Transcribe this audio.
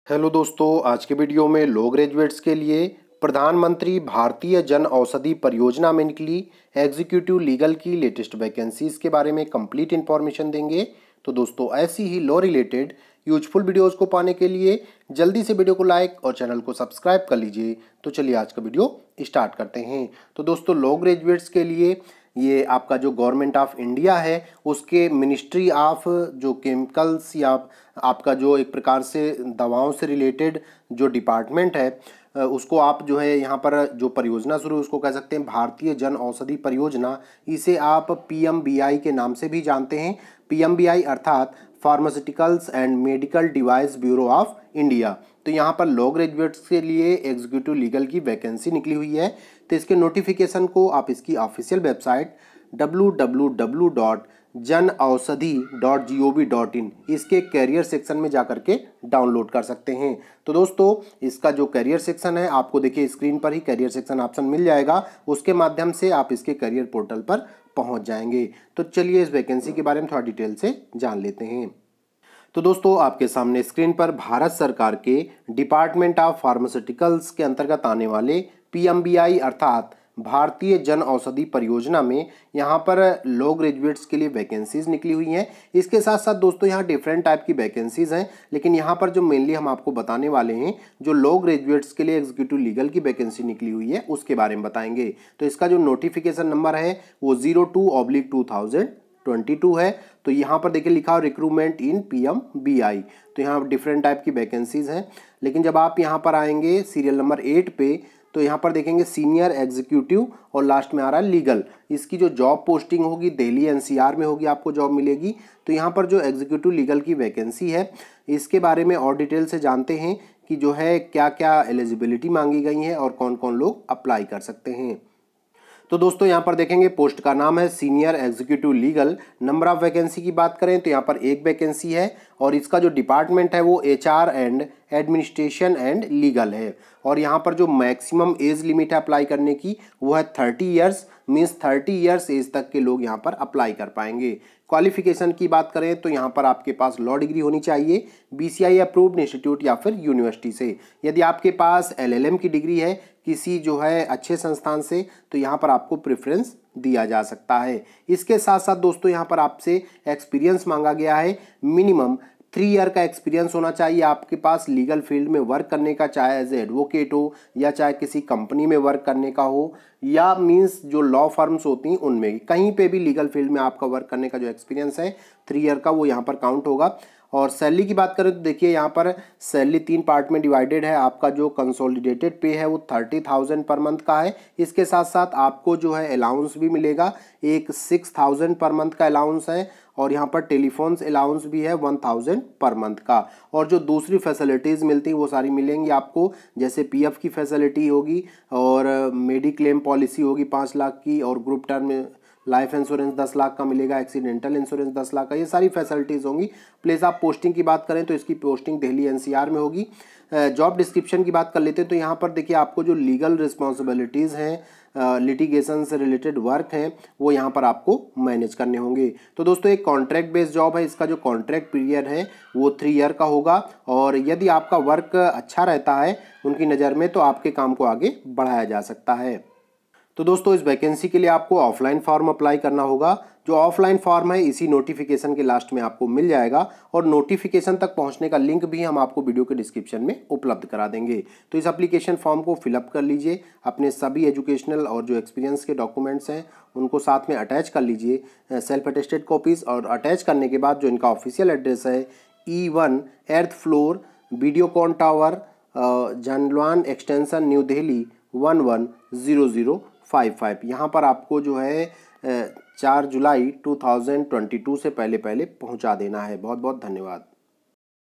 Hello दोस्तों, आज के वीडियो में लो ग्रेजुएट्स के लिए प्रधानमंत्री भारतीय जन औषधि परियोजना में निकली एग्जीक्यूटिव लीगल की लेटेस्ट वैकेंसीज के बारे में कंप्लीट इन्फॉर्मेशन देंगे। तो दोस्तों, ऐसी ही लॉ रिलेटेड यूजफुल वीडियोस को पाने के लिए जल्दी से वीडियो को लाइक और चैनल को सब्सक्राइब कर लीजिए। तो चलिए आज का वीडियो स्टार्ट करते हैं। तो दोस्तों, लॉ ग्रेजुएट्स के लिए ये आपका जो गवर्नमेंट ऑफ इंडिया है उसके मिनिस्ट्री ऑफ जो केमिकल्स या आपका जो एक प्रकार से दवाओं से रिलेटेड जो डिपार्टमेंट है उसको आप जो है यहाँ पर जो परियोजना शुरू है उसको कह सकते हैं भारतीय जन औषधि परियोजना। इसे आप PMBI के नाम से भी जानते हैं। PMBI अर्थात pharmaceuticals and medical device bureau of India. तो यहाँ पर लॉ ग्रेजुएट्स के लिए एग्जीक्यूटिव लीगल की वैकेंसी निकली हुई है। तो इसके नोटिफिकेशन को आप इसकी ऑफिशियल वेबसाइट www.janaushadhi.gov.in इसके कैरियर सेक्शन में जाकर के डाउनलोड कर सकते हैं। तो दोस्तों, इसका जो कैरियर सेक्शन है आपको देखिए स्क्रीन पर ही कैरियर सेक्शन ऑप्शन मिल जाएगा, उसके माध्यम से आप इसके कैरियर पोर्टल पर पहुंच जाएंगे। तो चलिए इस वैकेंसी के बारे में थोड़ा डिटेल से जान लेते हैं। तो दोस्तों, आपके सामने स्क्रीन पर भारत सरकार के डिपार्टमेंट ऑफ फार्मास्यूटिकल्स के अंतर्गत आने वाले PMBI अर्थात भारतीय जन औषधि परियोजना में यहाँ पर लॉ ग्रेजुएट्स के लिए वैकेंसीज निकली हुई हैं। इसके साथ साथ दोस्तों यहाँ डिफरेंट टाइप की वैकेंसीज हैं, लेकिन यहाँ पर जो मेनली हम आपको बताने वाले हैं जो लॉ ग्रेजुएट्स के लिए एग्जीक्यूटिव लीगल की वैकेंसी निकली हुई है उसके बारे में बताएंगे। तो इसका जो नोटिफिकेशन नंबर है वो 02/2022 है। तो यहाँ पर देखिए लिखा हो रिक्रूटमेंट इन PMBI। तो यहाँ डिफरेंट टाइप की वैकेंसीज हैं, लेकिन जब आप यहाँ पर आएंगे सीरियल नंबर 8 पे तो यहाँ पर देखेंगे सीनियर एग्जीक्यूटिव और लास्ट में आ रहा है लीगल। इसकी जो जॉब पोस्टिंग होगी दिल्ली NCR में होगी, आपको जॉब मिलेगी। तो यहाँ पर जो एग्जीक्यूटिव लीगल की वैकेंसी है इसके बारे में और डिटेल से जानते हैं कि जो है क्या क्या एलिजिबिलिटी मांगी गई है और कौन कौन लोग अप्लाई कर सकते हैं। तो दोस्तों, यहाँ पर देखेंगे पोस्ट का नाम है senior executive legal. Number of vacancy की बात करें तो यहाँ पर एक वैकेंसी है और इसका जो डिपार्टमेंट है वो HR and administration and legal है। और यहाँ पर जो मैक्सिमम एज लिमिट है अप्लाई करने की वो है 30 ईयर्स, मीन्स 30 ईयर्स एज तक के लोग यहाँ पर अप्लाई कर पाएंगे। क्वालिफिकेशन की बात करें तो यहाँ पर आपके पास लॉ डिग्री होनी चाहिए BCI अप्रूव्ड इंस्टीट्यूट या फिर यूनिवर्सिटी से। यदि आपके पास LLM की डिग्री है किसी जो है अच्छे संस्थान से तो यहाँ पर आपको प्रेफरेंस दिया जा सकता है। इसके साथ साथ दोस्तों यहाँ पर आपसे एक्सपीरियंस मांगा गया है। मिनिमम 3 ईयर का एक्सपीरियंस होना चाहिए आपके पास लीगल फील्ड में वर्क करने का, चाहे एज ए एडवोकेट हो या चाहे किसी कंपनी में वर्क करने का हो या मीन्स जो लॉ फर्म्स होती हैं उनमें कहीं पे भी लीगल फील्ड में आपका वर्क करने का जो एक्सपीरियंस है 3 ईयर का वो यहाँ पर काउंट होगा। और सैलरी की बात करें तो देखिए यहाँ पर सैलरी 3 पार्ट में डिवाइडेड है। आपका जो कंसोलिडेटेड पे है वो 30,000 पर मंथ का है। इसके साथ साथ आपको जो है अलाउंस भी मिलेगा, एक 6,000 पर मंथ का अलाउंस है और यहाँ पर टेलीफोन्स अलाउंस भी है 1,000 पर मंथ का। और जो दूसरी फैसिलिटीज़ मिलती हैं वो सारी मिलेंगी आपको, जैसे PF की फैसिलिटी होगी और मेडिक्लेम पॉलिसी होगी 5 लाख की और group term life insurance 10 lakh का मिलेगा, एक्सीडेंटल इंश्योरेंस 10 लाख का, ये सारी फैसिलिटीज़ होंगी। प्लस आप पोस्टिंग की बात करें तो इसकी पोस्टिंग दिल्ली NCR में होगी। जॉब डिस्क्रिप्शन की बात कर लेते हैं तो यहाँ पर देखिए आपको जो लीगल रिस्पॉन्सिबिलिटीज़ हैं लिटिगेशन से रिलेटेड वर्क हैं वो यहाँ पर आपको मैनेज करने होंगे। तो दोस्तों, एक कॉन्ट्रैक्ट बेस्ड जॉब है। इसका जो कॉन्ट्रैक्ट पीरियड है वो 3 ईयर का होगा और यदि आपका वर्क अच्छा रहता है उनकी नज़र में तो आपके काम को आगे बढ़ाया जा सकता है। तो दोस्तों, इस वैकेंसी के लिए आपको ऑफलाइन फॉर्म अप्लाई करना होगा। जो ऑफलाइन फॉर्म है इसी नोटिफिकेशन के लास्ट में आपको मिल जाएगा और नोटिफिकेशन तक पहुंचने का लिंक भी हम आपको वीडियो के डिस्क्रिप्शन में उपलब्ध करा देंगे। तो इस एप्लीकेशन फॉर्म को फिलअप कर लीजिए, अपने सभी एजुकेशनल और जो एक्सपीरियंस के डॉक्यूमेंट्स हैं उनको साथ में अटैच कर लीजिए, सेल्फ अटेस्टेड कॉपीज़। और अटैच करने के बाद जो इनका ऑफिशियल एड्रेस है E1 8th floor Videocon tower जानलवान एक्सटेंशन न्यू दिल्ली 110055, यहाँ पर आपको जो है 4 जुलाई 2022 से पहले पहुँचा देना है। बहुत बहुत धन्यवाद।